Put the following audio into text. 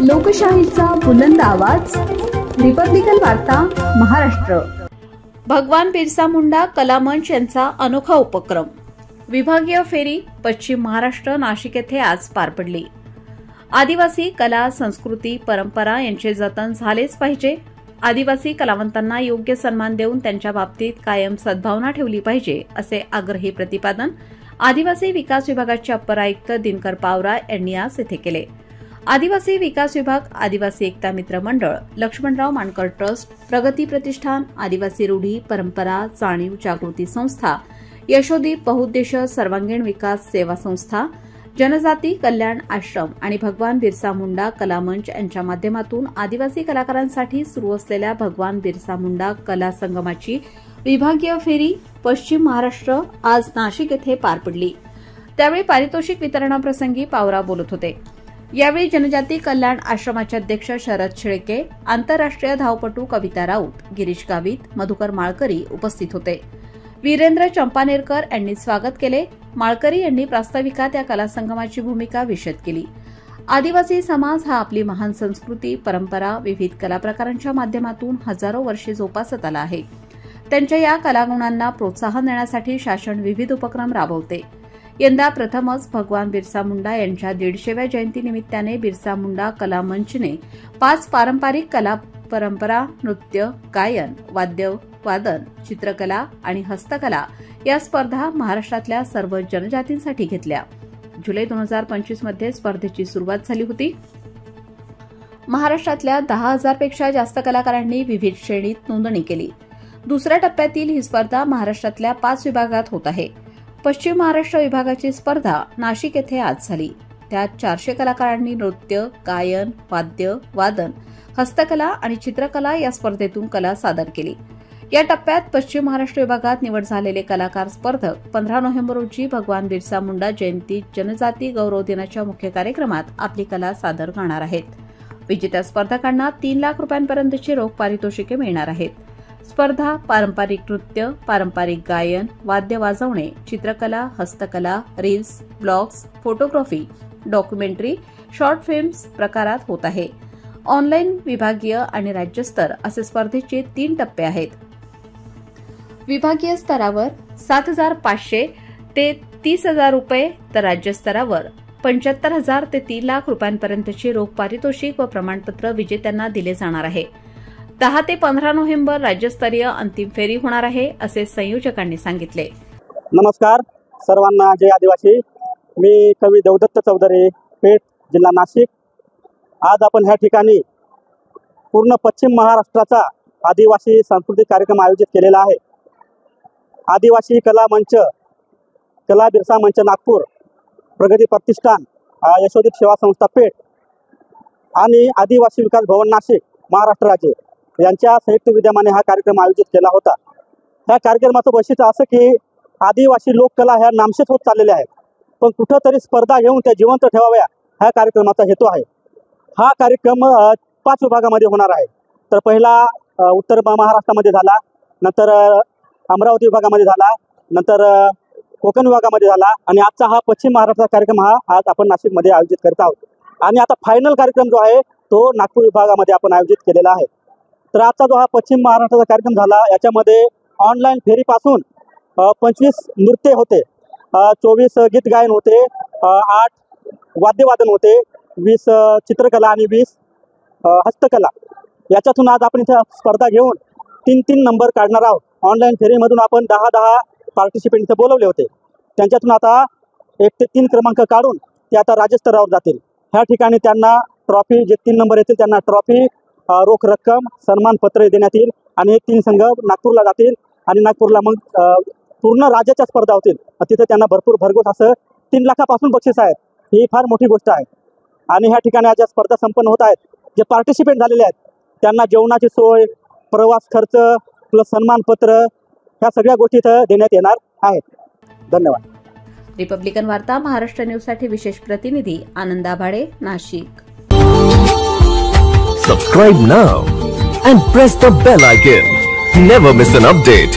लोकशाहीचा बुलंद आवाज, रिपब्लिकन वार्ता महाराष्ट्र। भगवान बिरसा मुंडा कला मंच यांचा अनोखा उपक्रम। विभागीय फेरी पश्चिम महाराष्ट्र नाशिक येथे आज पार पडली। आदिवासी कला, संस्कृती, परंपरा यांचे जतन झालेच पाहिजे। आदिवासी कलावंतांना योग्य सन्मान देऊन त्यांच्या बाबतीत कायम सद्भावना ठेवली पाहिजे, असे आग्रही प्रतिपादन आदिवासी विकास विभागाचे अप्पर आयुक्त दिनकर पावरा यांनी आज येथे केले। आदिवासी विकास विभाग, आदिवासी एकता मित्र मंडळ, लक्ष्मणराव मानकर ट्रस्ट, प्रगती प्रतिष्ठान, आदिवासी रूढी, परंपरा, जाणीव जागृती संस्था, यशोदीप बहुउद्देशीय सर्वांगीण विकास सेवा संस्था, जनजाती कल्याण आश्रम आणि भगवान बिरसा मुंडा कला मंच यांच्या माध्यमातून आदिवासी कलाकारांसाठी सुरू असलेल्या भगवान बिरसा मुंडा कला संगमाची विभागीय फेरी पश्चिम महाराष्ट्र आज नाशिक येथे पार पडली। त्यावेळी पारितोषिक वितरणाप्रसंगी पावरा बोलत होते। यावेळी जनजाती कल्याण आश्रमाचे अध्यक्ष शरद शेळके, आंतरराष्ट्रीय धावपटू कविता राऊत, गिरीश गावित, मधुकर माळकरी उपस्थित होते। वीरेंद्र चंपानेरकर यांनी स्वागत केले। माळकरी यांनी प्रास्ताविकात या कला संगमाची भूमिका विशद केली। आदिवासी समाज हा आपली महान संस्कृती, परंपरा, विविध कलाप्रकारांच्या माध्यमातून हजारो वर्षे जोपासत आला आहे। त्यांच्या या कलागुणांना प्रोत्साहन देण्यासाठी शासन विविध उपक्रम राबवते। यंदा प्रथमच भगवान बिरसा मुंडा यांच्या 150व्या जयंतीनिमित्ताने बिरसा मुंडा कला मंचने 5 पारंपरिक कला, परंपरा, नृत्य, गायन, वाद्य वादन, चित्रकला आणि हस्तकला या स्पर्धा महाराष्ट्रातल्या सर्व जनजातींसाठी घेतल्या। जुलै 2025 मध्ये स्पर्धेची सुरुवात झाली होती। महाराष्ट्रातल्या 10,000 पेक्षा जास्त कलाकारांनी विविध श्रेणीत नोंदणी केली। दुसऱ्या टप्प्यातील ही स्पर्धा महाराष्ट्रातल्या 5 विभागात होत आहे। पश्चिम महाराष्ट्र विभागाची स्पर्धा नाशिक येथे आज झाली। त्यात 400 कलाकारांनी नृत्य, गायन, वाद्य वादन, हस्तकला आणि चित्रकला या स्पर्धेतून कला सादर केली। या टप्प्यात पश्चिम महाराष्ट्र विभागात निवड झालेले कलाकार स्पर्धक 15 नोव्हेंबर रोजी भगवान बिरसा मुंडा जयंती जनजाती गौरव दिनाच्या मुख्य कार्यक्रमात आपली कला सादर करणार आहेत। विजेत्या स्पर्धकांना 3 लाख रुपयांपर्यंतची रोख पारितोषिके मिळणार आहेत। स्पर्धा पारंपरिक नृत्य, पारंपरिक गायन, वाद्य वाजवणे, चित्रकला, हस्तकला, reels, blogs, photography, documentary, short films प्रकारात होत आहे। ऑनलाईन, विभागीय आणि राज्यस्तर असे स्पर्धेचे 3 टप्पे आहेत। विभागीय स्तरावर 7,500 ते 30,000 रुपये तर राज्यस्तरावर 75,000 ते 3 लाख रुपयांपर्यंतचे रोख पारितोषिक व प्रमाणपत्र विजेत्यांना दिले जाणार आहे। 10 ते 15 नोव्हेंबर राज्यस्तरीय अंतिम फेरी होणार आहे, असे संयोजकांनी सांगितले। नमस्कार सर्वांना, जय आदिवासी। मी कवी देवदत्त चौधरी, पेठ, जिल्हा नाशिक। आज आपण ह्या ठिकाणी पूर्ण पश्चिम महाराष्ट्राचा आदिवासी सांस्कृतिक कार्यक्रम आयोजित केलेला आहे। आदिवासी कला मंच, कला बिरसा मंच नागपूर, प्रगती प्रतिष्ठान, यशोदीप सेवा संस्था पेठ आणि आदिवासी विकास भवन नाशिक महाराष्ट्र राज्य यांच्या संयुक्त विद्यमाने हा कार्यक्रम आयोजित केला होता। ह्या कार्यक्रमाचं वैशिष्ट्य असं की आदिवासी लोककला ह्या नामशेष होत चाललेल्या आहेत, पण कुठंतरी स्पर्धा घेऊन त्या जिवंत ठेवाव्या हा कार्यक्रमाचा हेतू आहे। हा कार्यक्रम 5 विभागामध्ये होणार आहे। तर पहिला उत्तर महाराष्ट्रामध्ये झाला, नंतर अमरावती विभागामध्ये झाला, नंतर कोकण विभागामध्ये झाला आणि आजचा हा पश्चिम महाराष्ट्राचा कार्यक्रम हा आज आपण नाशिकमध्ये आयोजित करत आहोत। आणि आता फायनल कार्यक्रम जो आहे तो नागपूर विभागामध्ये आपण आयोजित केलेला आहे। तर आजचा जो हा पश्चिम महाराष्ट्राचा कार्यक्रम झाला, याच्यामध्ये ऑनलाईन फेरीपासून 25 नृत्य होते, 24 गीत गायन होते, 8 वाद्यवादन होते, 20 चित्रकला आणि 20 हस्तकला। याच्यातून आज आपण इथे स्पर्धा घेऊन 3 नंबर काढणार आहोत। ऑनलाईन फेरीमधून आपण 10 पार्टिसिपेंट इथे बोलवले होते, त्यांच्यातून आता 1 ते 3 क्रमांक काढून ते आता राज्यस्तरावर जातील। ह्या ठिकाणी त्यांना ट्रॉफी, जे 3 नंबर येतील त्यांना ट्रॉफी, रोख रक्कम, सन्मानपत्र देण्यात येईल आणि हे 3 संघ नागपूरला जातील आणि नागपूरला मग पूर्ण राज्याच्या स्पर्धा होतील। तिथे त्यांना भरपूर भरघोस असं 3 लाखापासून बक्षीस आहेत। ही फार मोठी गोष्ट आहे। आणि ह्या ठिकाणी ज्या स्पर्धा संपन्न होत आहेत, जे पार्टिसिपेंट झालेले आहेत त्यांना जेवणाची सोय, प्रवास खर्च प्लस सन्मानपत्र ह्या सगळ्या गोष्टी इथं देण्यात येणार आहेत। धन्यवाद। रिपब्लिकन वार्ता महाराष्ट्र न्यूजसाठी विशेष प्रतिनिधी आनंद Abhale, Nashik. Subscribe now and press the bell icon. Never miss an update.